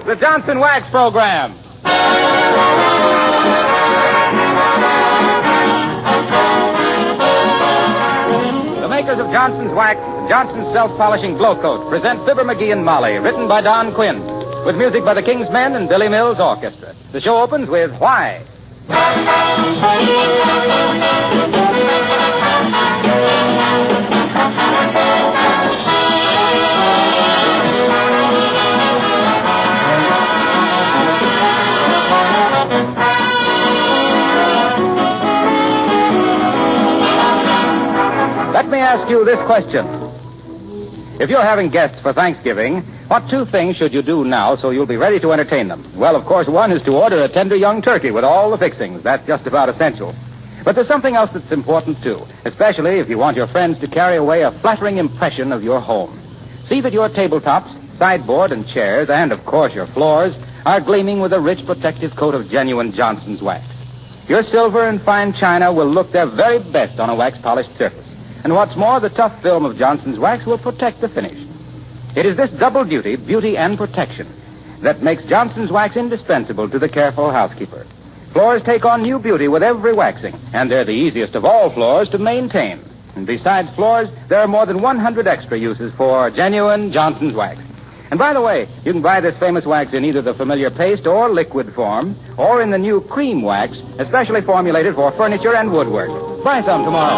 the Johnson Wax Program. The makers of Johnson's Wax, Johnson's Self-Polishing Blow Coat, present Fibber McGee and Molly, written by Don Quinn, with music by the King's Men and Billy Mills Orchestra. The show opens with Why? Let me ask you this question. If you're having guests for Thanksgiving, what two things should you do now so you'll be ready to entertain them? Well, of course, one is to order a tender young turkey with all the fixings. That's just about essential. But there's something else that's important, too, especially if you want your friends to carry away a flattering impression of your home. See that your tabletops, sideboard, and chairs, and, of course, your floors, are gleaming with a rich protective coat of genuine Johnson's wax. Your silver and fine china will look their very best on a wax-polished surface. And what's more, the tough film of Johnson's Wax will protect the finish. It is this double duty, beauty and protection, that makes Johnson's Wax indispensable to the careful housekeeper. Floors take on new beauty with every waxing, and they're the easiest of all floors to maintain. And besides floors, there are more than 100 extra uses for genuine Johnson's Wax. And by the way, you can buy this famous wax in either the familiar paste or liquid form, or in the new cream wax, especially formulated for furniture and woodwork. Buy some tomorrow.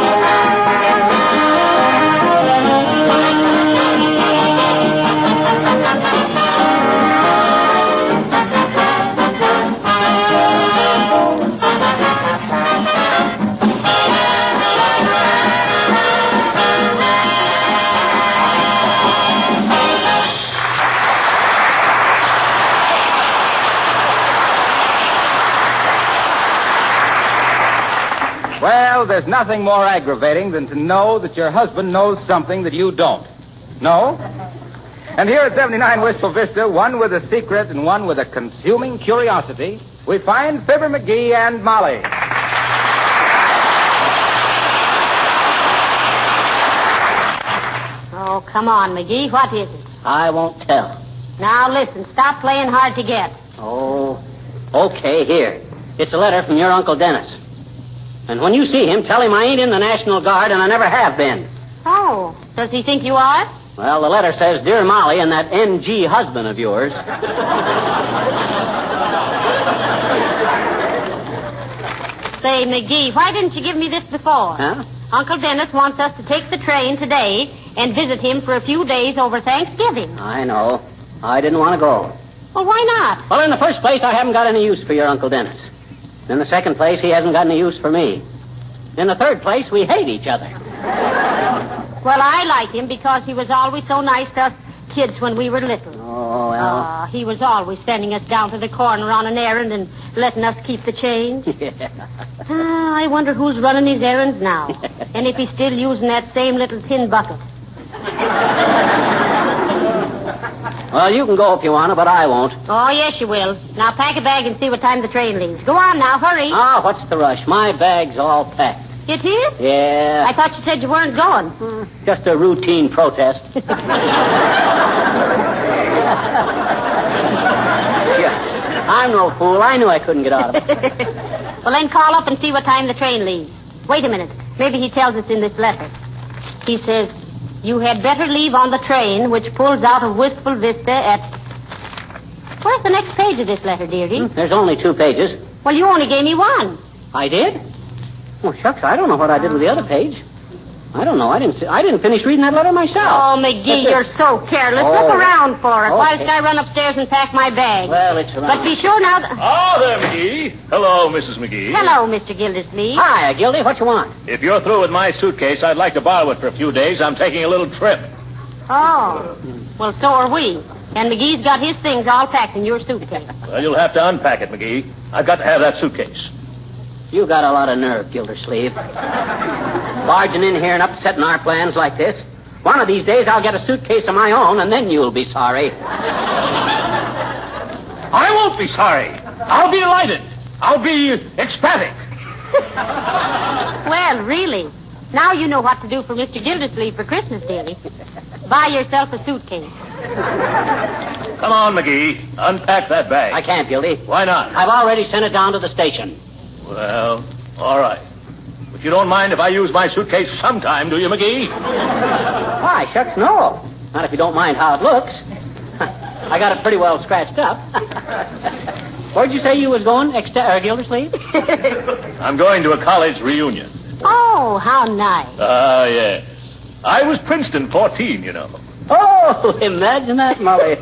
Well, there's nothing more aggravating than to know that your husband knows something that you don't. No? And here at 79 Wistful Vista, one with a secret and one with a consuming curiosity, we find Fibber McGee and Molly. Oh, come on, McGee. What is it? I won't tell. Now, listen. Stop playing hard to get. Oh, okay, here. It's a letter from your Uncle Dennis. And when you see him, tell him I ain't in the National Guard and I never have been. Oh, does he think you are? Well, the letter says, Dear Molly and that NG husband of yours. Say, McGee, why didn't you give me this before? Huh? Uncle Dennis wants us to take the train today and visit him for a few days over Thanksgiving. I know. I didn't want to go. Well, why not? Well, in the first place, I haven't got any use for your Uncle Dennis. In the second place, he hasn't got any use for me. In the third place, we hate each other. Well, I like him because he was always so nice to us kids when we were little. Oh, well. He was always sending us down to the corner on an errand and letting us keep the change. Yeah. I wonder who's running his errands now. And if he's still using that same little tin bucket. Well, you can go if you want to, but I won't. Oh, yes, you will. Now pack a bag and see what time the train leaves. Go on now, hurry. Ah, what's the rush? My bag's all packed. It is? Yeah. I thought you said you weren't going. Just a routine protest. Yeah. I'm no fool. I knew I couldn't get out of it. Well, then call up and see what time the train leaves. Wait a minute. Maybe he tells us in this letter. He says, you had better leave on the train which pulls out of Wistful Vista at... Where's the next page of this letter, dearie? There's only 2 pages. Well, you only gave me one. I did? Well, shucks, I don't know what I did with the other page. I don't know. I didn't finish reading that letter myself. Oh, McGee, you're so careless. Oh. Look around for it. Okay. Whilst I run upstairs and pack my bag. Well, it's around. But be sure now... Ah, there, McGee. Hello, Mrs. McGee. Hello, Mr. Gildersleeve. Hi, Gildy. What you want? If you're through with my suitcase, I'd like to borrow it for a few days. I'm taking a little trip. Oh. Well, so are we. And McGee's got his things all packed in your suitcase. Well, you'll have to unpack it, McGee. I've got to have that suitcase. You got a lot of nerve, Gildersleeve. Barging in here and upsetting our plans like this. One of these days I'll get a suitcase of my own, and then you'll be sorry. I won't be sorry. I'll be delighted. I'll be ecstatic. Well, really. Now you know what to do for Mr. Gildersleeve for Christmas, dearie. Buy yourself a suitcase. Come on, McGee. Unpack that bag. I can't, Gildy. Why not? I've already sent it down to the station. Well, all right. But you don't mind if I use my suitcase sometime, do you, McGee? Why, shucks, no. Not if you don't mind how it looks. I got it pretty well scratched up. Where'd you say you was going, Gildersleeve? I'm going to a college reunion. Oh, how nice. Yes. I was Princeton 14, you know. Oh, imagine that, Molly.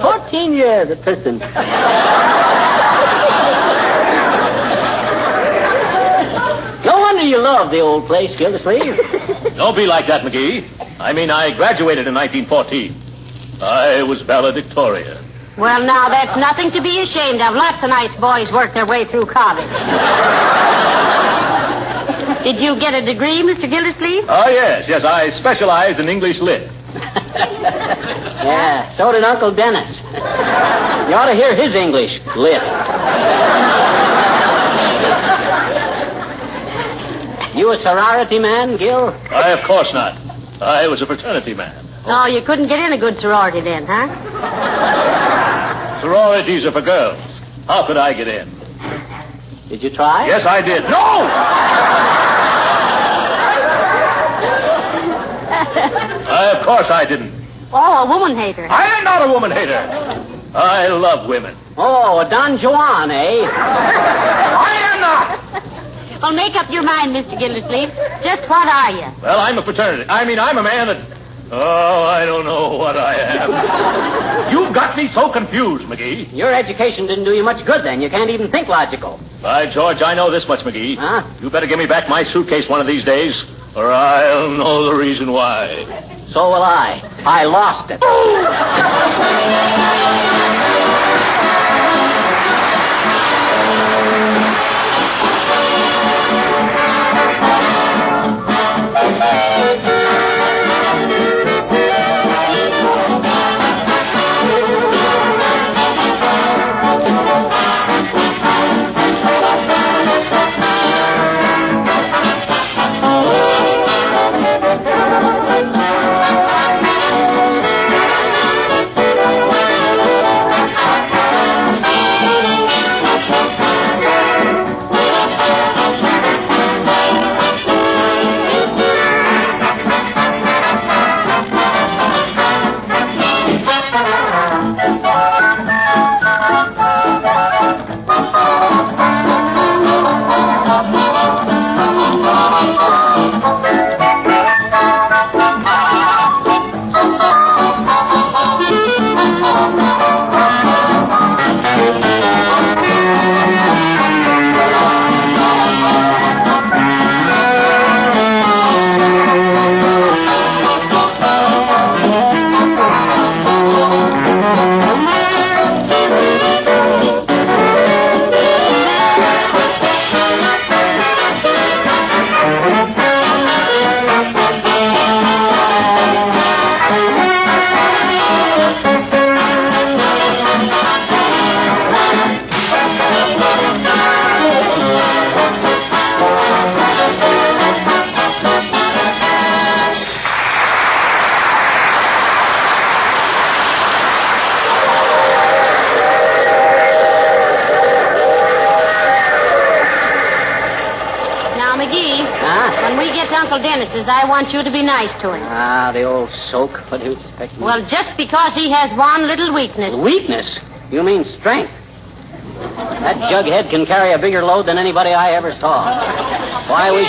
14 years at Princeton. No wonder you love the old place, Gildersleeve. Don't be like that, McGee. I mean, I graduated in 1914. I was valedictorian. Well, now, that's nothing to be ashamed of. Lots of nice boys work their way through college. Did you get a degree, Mr. Gildersleeve? Oh, yes. I specialized in English Lit. Yeah, so did Uncle Dennis. You ought to hear his English lit. You a sorority man, Gil? Why, of course not. I was a fraternity man. Oh, you couldn't get in a good sorority then, huh? Sororities are for girls. How could I get in? Did you try? Yes, I did. No! Of course I didn't. Oh, a woman hater. I am not a woman hater. I love women. Oh, a Don Juan, eh? I am not. Well, make up your mind, Mr. Gildersleeve. Just what are you? Well, I'm a fraternity. I'm a man that... Oh, I don't know what I am. You've got me so confused, McGee. Your education didn't do you much good then. You can't even think logical. By George, I know this much, McGee. Huh? You better give me back my suitcase one of these days, or I'll know the reason why. So will I. I lost it. Uncle Dennis's, I want you to be nice to him. Ah, the old soak. What do you expect? Well, just because he has one little weakness. Weakness? You mean strength? That jughead can carry a bigger load than anybody I ever saw. Why, we...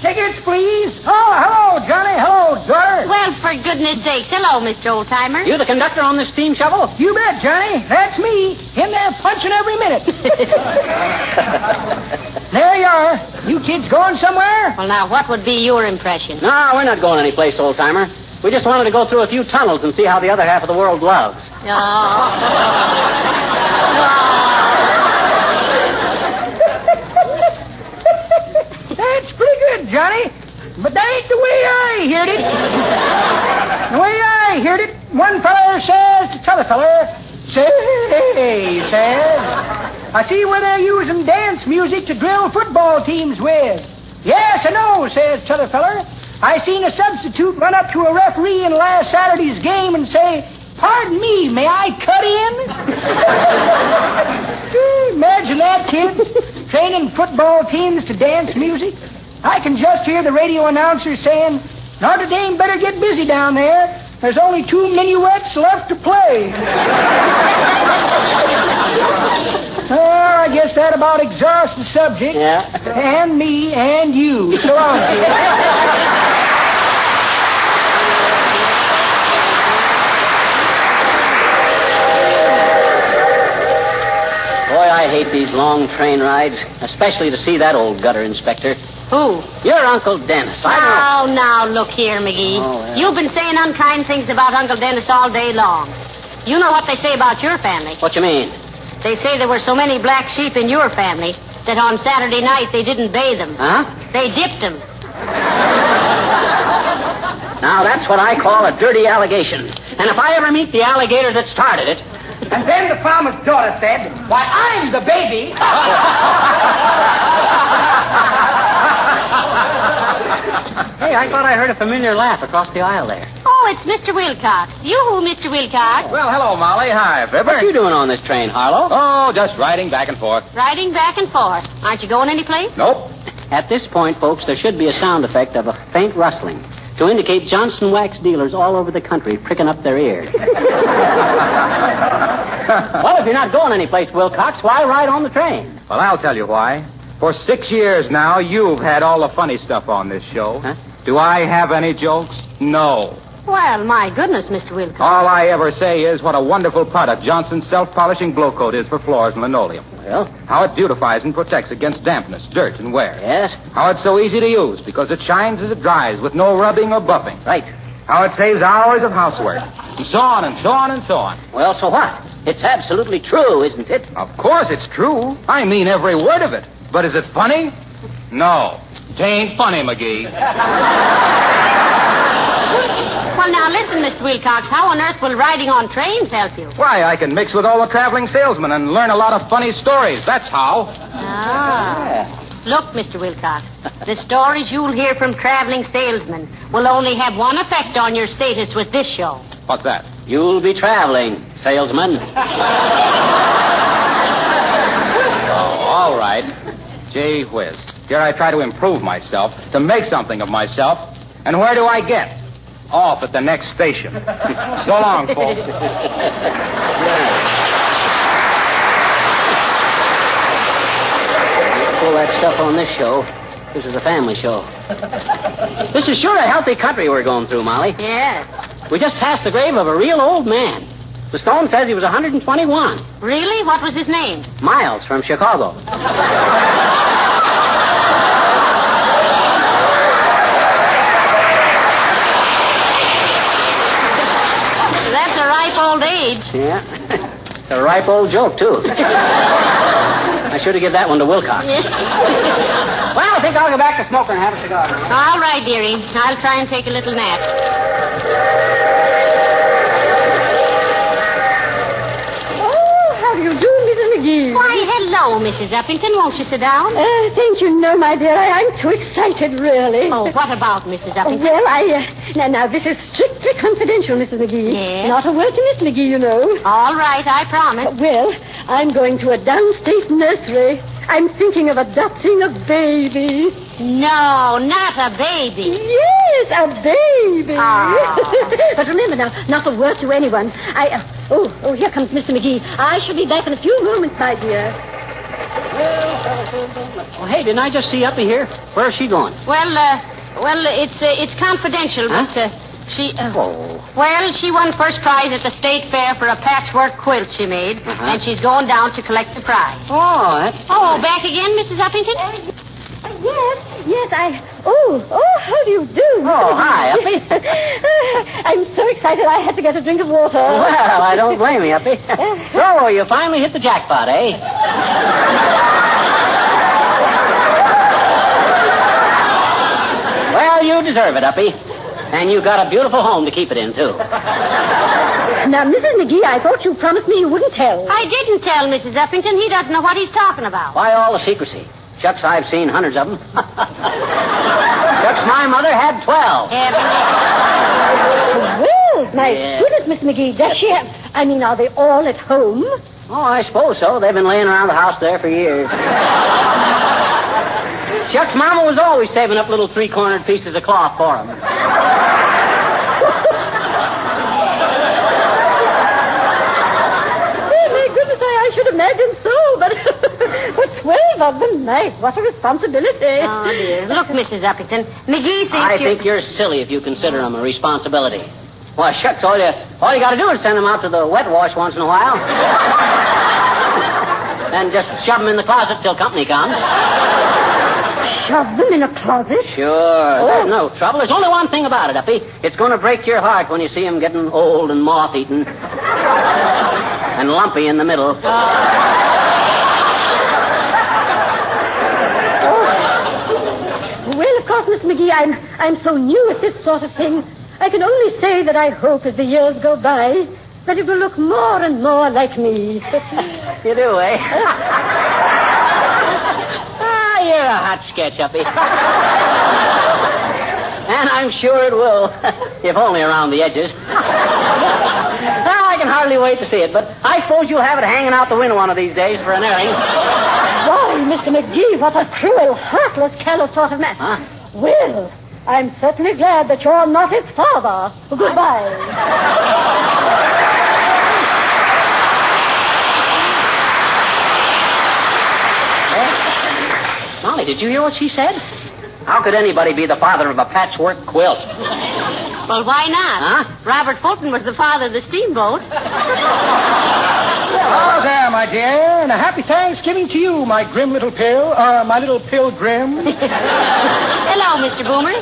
Tickets, please. Oh, hello, Johnny. Hello, daughter. Well, for goodness sakes. Hello, Mr. Oldtimer. You the conductor on this steam shovel? You bet, Johnny. That's me. Him there punching every minute. There you are. You kids going somewhere? Well, now, what would be your impression? No, we're not going anyplace, old-timer. We just wanted to go through a few tunnels and see how the other half of the world loves. That's pretty good, Johnny. But that ain't the way I heard it. The way I heard it, one feller says to t'other feller, says, I see where they're using dance music to drill football teams with. Yes, I know, says t'other feller. I seen a substitute run up to a referee in last Saturday's game and say, Pardon me, may I cut in? Imagine that, kids. Training football teams to dance music. I can just hear the radio announcer saying, Notre Dame better get busy down there. There's only 2 minuets left to play. I guess that about exhausts the subject. Yeah. And me and you. So long, kids. Boy, I hate these long train rides, especially to see that old gutter inspector. Who? Your Uncle Dennis. I don't know. Now, look here, McGee. Oh, yeah. You've been saying unkind things about Uncle Dennis all day long. You know what they say about your family. What you mean? They say there were so many black sheep in your family that on Saturday night they didn't bathe them. Huh? They dipped them. Now, that's what I call a dirty allegation. And if I ever meet the alligator that started it... And then the farmer's daughter said, why, I'm the baby. Hey, I thought I heard a familiar laugh across the aisle there. Oh, it's Mr. Wilcox. You, Mr. Wilcox. Well, hello, Molly. Hi, Fibber. What you doing on this train, Harlow? Oh, just riding back and forth. Riding back and forth. Aren't you going anyplace? Nope. At this point, folks, there should be a sound effect of a faint rustling to indicate Johnson wax dealers all over the country pricking up their ears. Well, if you're not going anyplace, Wilcox, why ride on the train? Well, I'll tell you why. For 6 years now, you've had all the funny stuff on this show. Huh? Do I have any jokes? No. Well, my goodness, Mr. Wilcox. All I ever say is what a wonderful product Johnson's self-polishing glow coat is for floors and linoleum. Well, How it beautifies and protects against dampness, dirt, and wear. yes, How it's so easy to use because it shines as it dries with no rubbing or buffing. right. How it saves hours of housework. And so on and so on and so on. Well, so what? It's absolutely true, isn't it? Of course it's true. I mean every word of it. But is it funny? No. It ain't funny, McGee. Well, now, listen, Mr. Wilcox. How on earth will riding on trains help you? Why, I can mix with all the traveling salesmen and learn a lot of funny stories. That's how. Ah. Look, Mr. Wilcox, the stories you'll hear from traveling salesmen will only have one effect on your status with this show. What's that? You'll be traveling, salesman. Oh, all right. Gee whiz. Here I try to improve myself, to make something of myself. And where do I get? Off at the next station. So long, folks. Pull that stuff on this show. This is a family show. This is sure a healthy country we're going through, Molly. Yes. We just passed the grave of a real old man. The stone says he was 121. Really? What was his name? Miles from Chicago. That's a ripe old age. Yeah. It's a ripe old joke, too. I should have given that one to Wilcox. Well, I think I'll go back to smoker and have a cigar. All right, dearie. I'll try and take a little nap. Oh, how do you do, Mrs. McGee? Why, hello, Mrs. Uppington. Won't you sit down? Thank you. No, my dear. I'm too excited, really. Oh, what about Mrs. Uppington? Well, now, this is strictly confidential, Mrs. McGee. Yes? Not a word to Miss McGee, you know. All right, I promise. Well, I'm going to a downstate nursery. I'm thinking of adopting a baby. No, not a baby. Yes, a baby. Ah. But remember now, not a word to anyone. Oh, here comes Mr. McGee. I shall be back in a few moments, my dear. Oh, hey, didn't I just see Uppy here? Where's she going? Well, it's confidential, Huh? but she... Oh. Well, she won first prize at the state fair for a patchwork quilt she made, and she's going down to collect the prize. Oh, that's... Oh, back again, Mrs. Uppington? Yes, Oh, how do you do? Oh, hi, Uppy. I'm so excited I had to get a drink of water. Well, I don't blame you, Uppy. So, you finally hit the jackpot, eh? Well, you deserve it, Uppy. And you got a beautiful home to keep it in, too. Now, Mrs. McGee, I thought you promised me you wouldn't tell. I didn't tell Mrs. Uppington. He doesn't know what he's talking about. Why all the secrecy? Shucks, I've seen hundreds of them. Shucks, my mother had 12. Heavenly. Well, My goodness, Mr. McGee, does she have... I mean, are they all at home? Oh, I suppose so. They've been laying around the house there for years. Chuck's mama was always saving up little three-cornered pieces of cloth for him. I should imagine so, but 12 of them, my, what a responsibility. Oh, dear. Look, Mrs. Uppington, McGee thinks I think you're silly if you consider them a responsibility. Well, shucks, all you got to do is send them out to the wet wash once in a while. And just shove them in the closet till company comes. Shove them in a closet? Sure. There's no trouble. There's only one thing about it, Uppy. It's going to break your heart when you see them getting old and moth-eaten. And lumpy in the middle. Well, of course, Miss McGee, I'm so new at this sort of thing. I can only say that I hope as the years go by that it will look more and more like me. You do, eh? You're a hot sketch, Uppy. And I'm sure it will, if only around the edges. I can hardly wait to see it, but I suppose you'll have it hanging out the window one of these days for an airing. Why, Mr. McGee, what a cruel, heartless, callous sort of man. Huh? Well, I'm certainly glad that you're not his father. Goodbye. Molly, did you hear what she said? How could anybody be the father of a patchwork quilt? Well, why not? Huh? Robert Fulton was the father of the steamboat. Hello there, my dear, and a happy Thanksgiving to you, my grim little my little pilgrim. Hello, Mr. Boomer.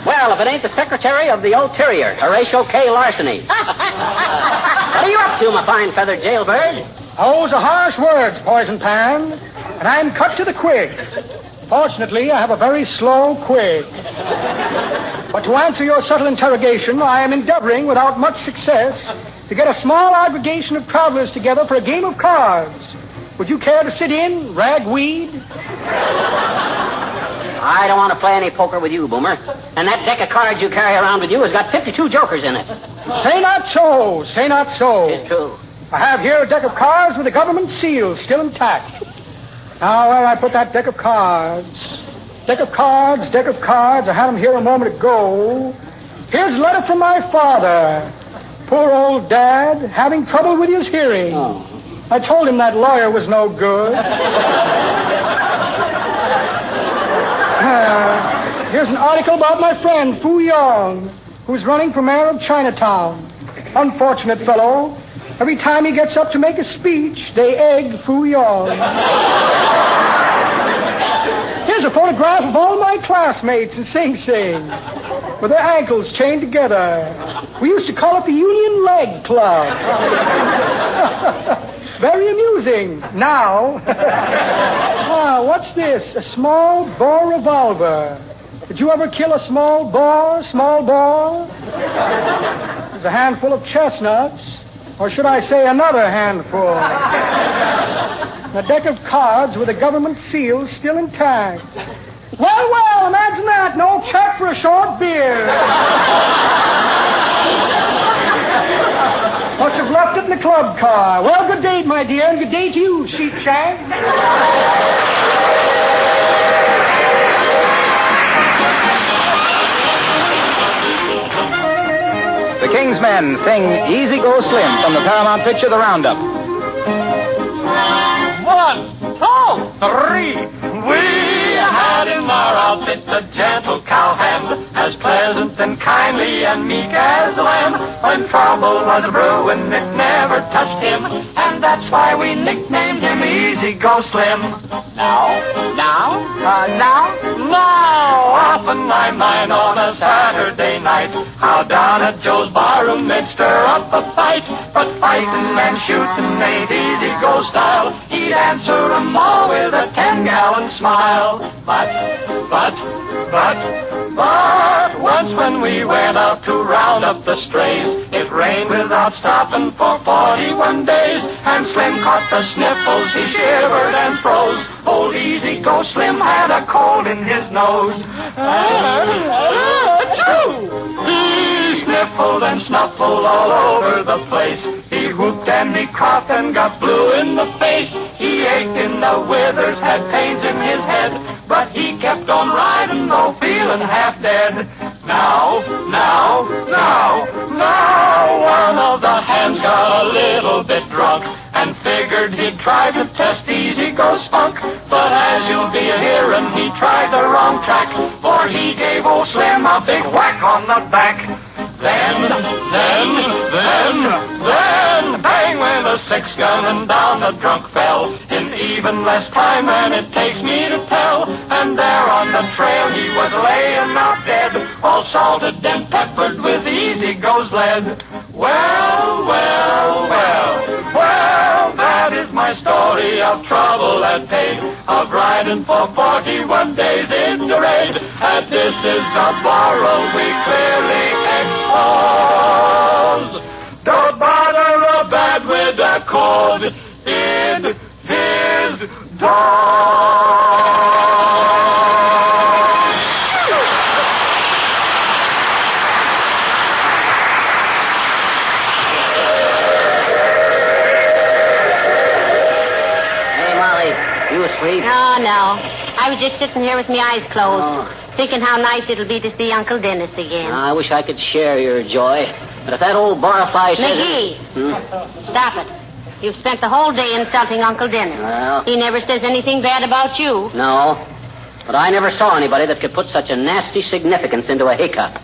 Well, if it ain't the Secretary of the Ulterior, Horatio K. Larceny. What are you up to, my fine feathered jailbird? Those are harsh words, Poison Pan, and I'm cut to the quick. Fortunately, I have a very slow quig. But to answer your subtle interrogation, I am endeavoring, without much success, to get a small aggregation of travelers together for a game of cards. Would you care to sit in, ragweed? I don't want to play any poker with you, Boomer. And that deck of cards you carry around with you has got 52 jokers in it. Say not so, say not so. It's true. I have here a deck of cards with a government seal still intact. Now, where I put that deck of cards? Deck of cards, deck of cards. I had them here a moment ago. Here's a letter from my father. Poor old Dad, having trouble with his hearing. Oh. I told him that lawyer was no good. Here's an article about my friend, Fu Yong, who's running for mayor of Chinatown. Unfortunate fellow. Every time he gets up to make a speech, they egg Fu Yong. Here's a photograph of all my classmates in Sing Sing, with their ankles chained together. We used to call it the Union Leg Club. Very amusing. Now, what's this? A small bore revolver. Did you ever kill a small bore? There's a handful of chestnuts. Or should I say another handful? A deck of cards with a government seal still intact. Well, imagine that. No check for a short beer. Must have left it in the club car. Well, good day, my dear, and good day to you, Sheepshank. The King's Men sing Easy Go Slim from the Paramount picture The Roundup. 1, 2, 3. We had in our outfit a gentle cowhand, as pleasant and kindly and meek as a lamb. When trouble was brewing, it never touched him, and that's why we nicknamed him Easy Go Slim. Now, often I mind on a Saturday night how down at Joe's barroom they'd stir up a fight. But fighting and shooting ain't Easy Go style. He'd answer 'em all with a 10-gallon smile. But once when we went out to round up the strays, it rained without stopping for 41 days, and Slim caught the sniffles, he shivered and froze. Old Easy Go Slim had a cold in his nose. He sniffled and snuffle all over the place. He whooped and he coughed and got blue in the face. He ached in the withers, had pains in his head, but he kept on riding though feeling half dead. Now, one of the hands got a little bit drunk and figured he'd try to test Easy Go Spunk. But as you'll be hearing, he tried the wrong track, for he gave old Slim a big whack on the back. Then, bang went a 6-gun and down the drunk fell in even less time than it takes me to tell. And there on the trail he was laying out dead, all salted and peppered with Easy Go's lead. Well, that is my story of trouble and pain, of riding for 41 days in the rain. And this is the moral we clearly expose. Don't bother a bad with a cold in his dog. Asleep? No. I was just sitting here with my eyes closed, thinking how nice it'll be to see Uncle Dennis again. I wish I could share your joy. But if that old barfly says... McGee, stop it. You've spent the whole day insulting Uncle Dennis. Well... He never says anything bad about you. No. But I never saw anybody that could put such a nasty significance into a hiccup.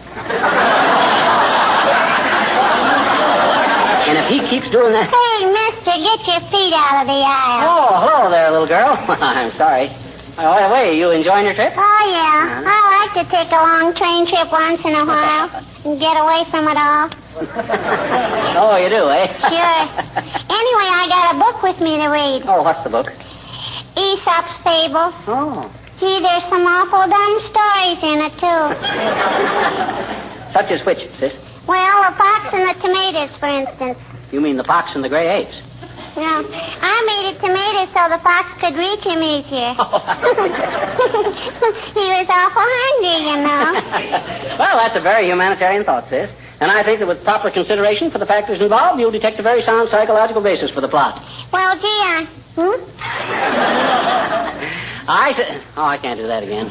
And if he keeps doing that... Hey, mister, get your feet out of the aisle. Oh, hello there, little girl. I'm sorry. By the way, you enjoying your trip? Oh, yeah. I like to take a long train trip once in a while and get away from it all. Oh, you do, eh? Sure. Anyway, I got a book with me to read. Oh, what's the book? Aesop's Fables. Oh. Gee, there's some awful dumb stories in it, too. Such as which, sis? Well, the fox and the tomatoes, for instance. You mean the fox and the gray apes? No, I made a tomato so the fox could reach him easier. He was awful hungry, you know. Well, that's a very humanitarian thought, sis. And I think that with proper consideration for the factors involved, you'll detect a very sound psychological basis for the plot. Well, gee, I can't do that again.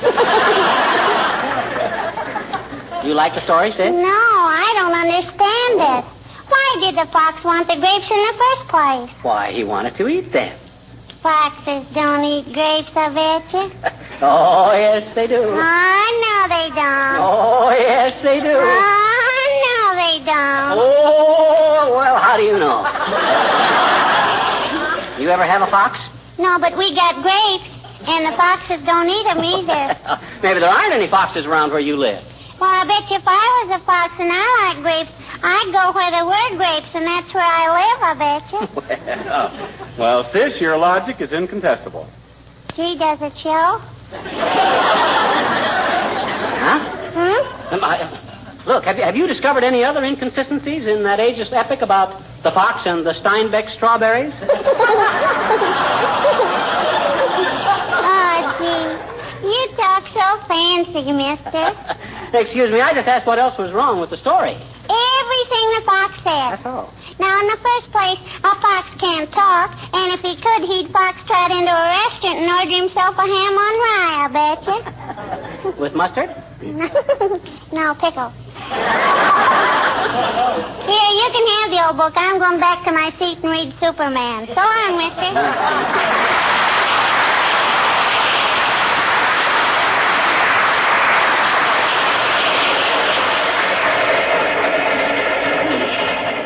You like the story, sis? No, I don't understand it. Why did the fox want the grapes in the first place? Why, he wanted to eat them. Foxes don't eat grapes, I bet you. Oh, yes, they do. Oh, no, they don't. Oh, yes, they do. Oh, no, they don't. Oh, well, how do you know? You ever have a fox? No, but we got grapes, and the foxes don't eat them either. Maybe there aren't any foxes around where you live. Well, I bet you if I was a fox and I like grapes, I'd go where there were grapes, and that's where I live, I bet you. Well, sis, your logic is incontestable. Gee, does it show? Huh? Hmm? Look, have you discovered any other inconsistencies in that ageless epic about the fox and the Steinbeck strawberries? Oh, gee. You talk so fancy, mister. Excuse me, I just asked what else was wrong with the story. Everything the fox said. That's all. Now, in the first place, a fox can't talk, and if he could, he'd fox-trot into a restaurant and order himself a ham on rye, I bet you. With mustard? No, pickle. Here, you can have the old book. I'm going back to my seat and read Superman. So long, mister.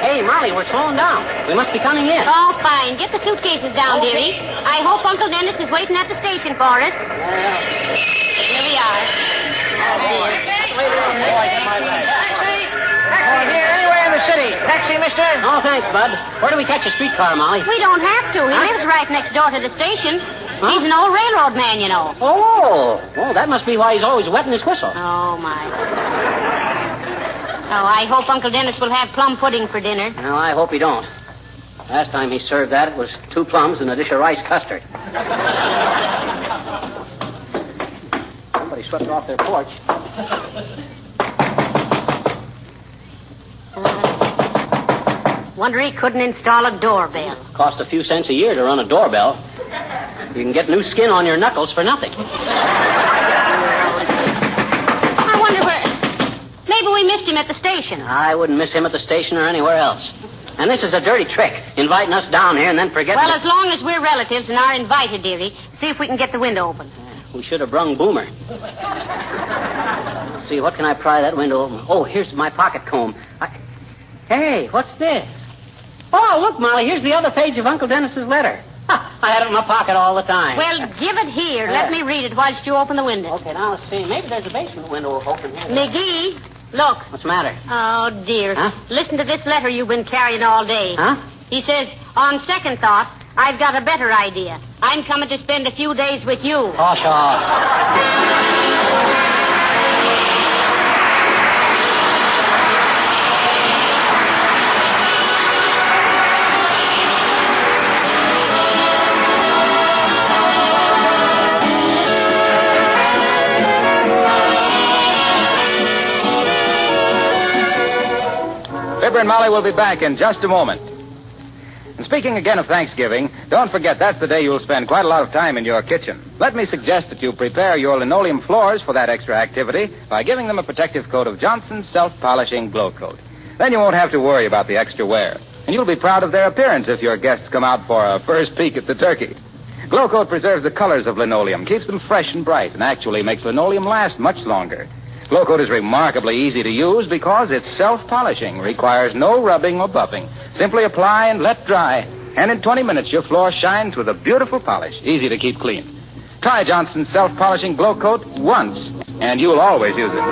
Hey, Molly, we're slowing down. We must be coming in. Oh, fine. Get the suitcases down, dearie. I hope Uncle Dennis is waiting at the station for us. Here we are. Taxi here, anywhere in the city. Taxi, mister? Oh, thanks, Bud. Where do we catch a streetcar, Molly? We don't have to. He lives right next door to the station. Huh? He's an old railroad man, you know. Oh, that must be why he's always wetting his whistle. Oh, my. Oh, I hope Uncle Dennis will have plum pudding for dinner. Well, I hope he don't. Last time he served that, it was 2 plums and a dish of rice custard. Somebody swept off their porch. Wonder he couldn't install a doorbell. Cost a few cents a year to run a doorbell. You can get new skin on your knuckles for nothing. I wonder where... Maybe we missed him at the station. I wouldn't miss him at the station or anywhere else. And this is a dirty trick, inviting us down here and then forgetting... Well, as long as we're relatives and are invited, dearie, see if we can get the window open. We should have brung Boomer. Let's see, what can I pry that window open? Oh, here's my pocket comb. Hey, what's this? Oh, look, Molly, here's the other page of Uncle Dennis's letter. I had it in my pocket all the time. Well, give it here. Let me read it whilst you open the window. Okay, now let's see. Maybe there's a basement window open here. McGee, look. What's the matter? Oh, dear. Huh? Listen to this letter you've been carrying all day. Huh? He says, on second thought, I've got a better idea. I'm coming to spend a few days with you. Oh, sure. Fibber and Molly will be back in just a moment. And speaking again of Thanksgiving, don't forget that's the day you'll spend quite a lot of time in your kitchen. Let me suggest that you prepare your linoleum floors for that extra activity by giving them a protective coat of Johnson's self-polishing glow coat. Then you won't have to worry about the extra wear. And you'll be proud of their appearance if your guests come out for a first peek at the turkey. Glow coat preserves the colors of linoleum, keeps them fresh and bright, and actually makes linoleum last much longer. Glow coat is remarkably easy to use because it's self-polishing, requires no rubbing or buffing. Simply apply and let dry. And in 20 minutes, your floor shines with a beautiful polish, easy to keep clean. Try Johnson's self-polishing glow coat once, and you'll always use it.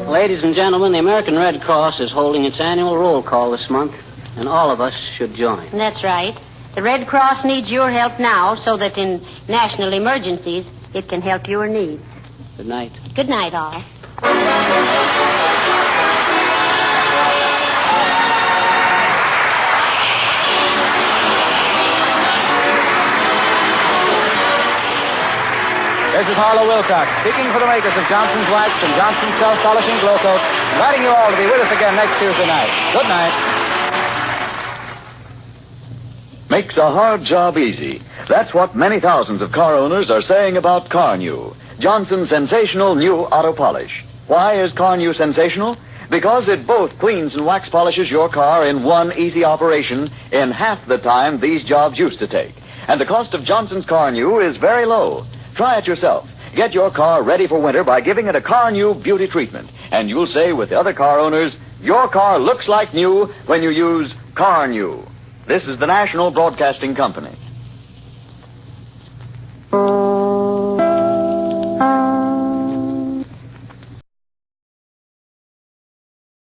Ladies and gentlemen, the American Red Cross is holding its annual roll call this month, and all of us should join. That's right. The Red Cross needs your help now so that in national emergencies, it can help your needs. Good night. Good night, all. This is Harlow Wilcox, speaking for the makers of Johnson's Wax and Johnson's Self-Polishing Glow Coat, inviting you all to be with us again next Tuesday night. Good night. Makes a hard job easy. That's what many thousands of car owners are saying about Car New, Johnson's sensational new auto polish. Why is Car New sensational? Because it both cleans and wax polishes your car in one easy operation in half the time these jobs used to take. And the cost of Johnson's Car New is very low. Try it yourself. Get your car ready for winter by giving it a Car New beauty treatment. And you'll say with the other car owners, your car looks like new when you use Car New. This is the National Broadcasting Company.